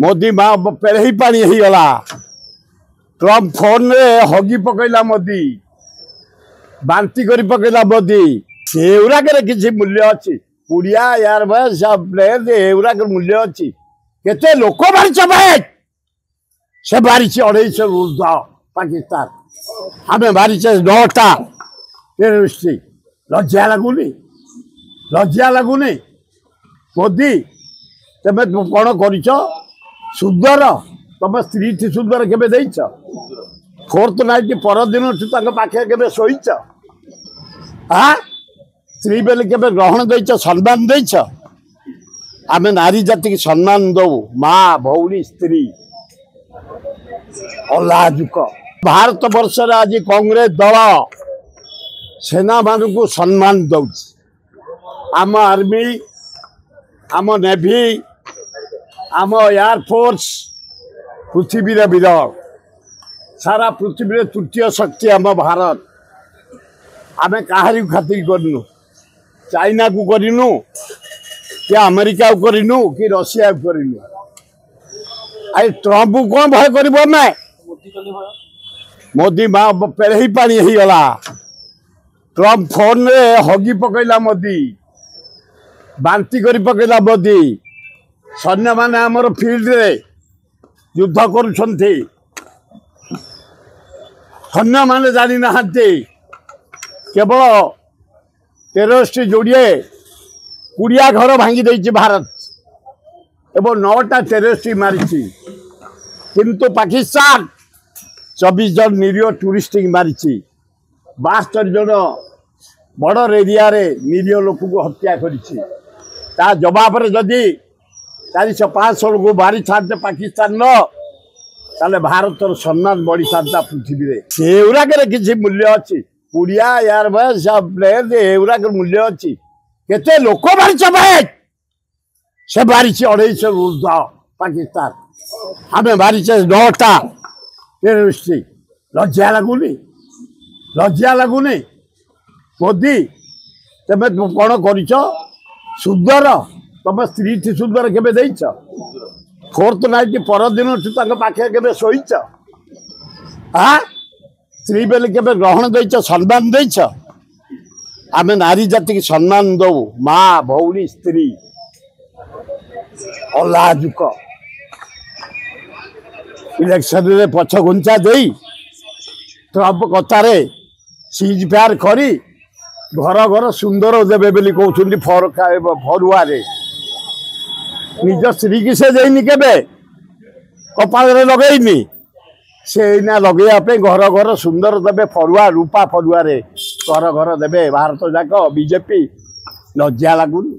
मोदी माँ पेढ़ी पानी गला ट्रम्प फोन रे हगी पकईला मोदी बांती कर पकईला मोदी सेगुराक किसी मूल्य अच्छी पुड़िया यार एगुराक मूल्य अच्छी केते लोक मारिच भाई से मारिच 250 ऊर्ध्व पाकिस्तान आम मारिचे 9टा टेरोरिस्ट लज्जा लगुनि मोदी तमें कौन कर सुंदर तुम स्त्री थी सुंदर केवे देच फोर्थ नाइट परदिन पाखे के शोच हाँ स्त्री बेले के ग्रहण देच सम्मान देच आम नारी जाति की सम्मान दौ माँ भौणी स्त्री अलाजुक भारत वर्ष आज कांग्रेस दल सेना मान को सम्मान दौ आम आर्मी आम नेवी आम एयरफोर्स पृथ्वी विरल सारा पृथ्वी तृतीय शक्ति आम भारत आम कहारी खातिर करनु चाइना को करनु कि अमेरिका को करनु कि रशिया को करनु आई ट्रम्प को कौन भय कर मोदी माँ पेढ़ी पानी गला ट्रम्प फोन रे हगी पकईला मोदी बांती कर पकईला मोदी सैन्य माने आमर फील्ड रे युद्ध करुछन्ति सैन्य माने जानी नहांती केवल टेरोरिस्ट जोड़िए 20 घर भांगी देछि भारत एवं 9टा टेरोरिस्ट मारिछि किंतु पाकिस्तान 24 जन निरीह टूरिस्ट मारिछि 72 जन बॉर्डर एरिया रे निरीह लोक को हत्या करिछि ता जवाब रे जदि 400-500 लोग मारी था पाकिस्तान ताले भारत सम्मान बढ़ी था पृथ्वी रे सेगुराक किसी मूल्य अच्छी पुड़िया यार एगुराक मूल्य अच्छी केते लोक मारिच भाई से मारिच 250 ऊर्ध्व पाकिस्तान आम मारिचे 9टा टेरोरिस्ट लज्जा लगुनि मोदी तमें कौन कर सुंदर तुम स्त्री थी सुंदर केवे देच फोर्थ नाइट परदिन पाखे के शोच हाँ स्त्री बेले के ग्रहण देच सम्मान देच आम नारी जाति की सम्मान दौ माँ भौणी स्त्री अलाजुक इलेक्शन रे पछ घुंचा दे ट्रम्प कथार सीज फायर करी घर घर सुंदर देवे बोली कहते फरुआ निज स्त्री की से देनी केबे कपाल लगेनी से लगे घर घर सुंदर देवे फरुआ रूपा फरुआ घर घर देवे भारत जाक बीजेपी लज्जा लगुनि।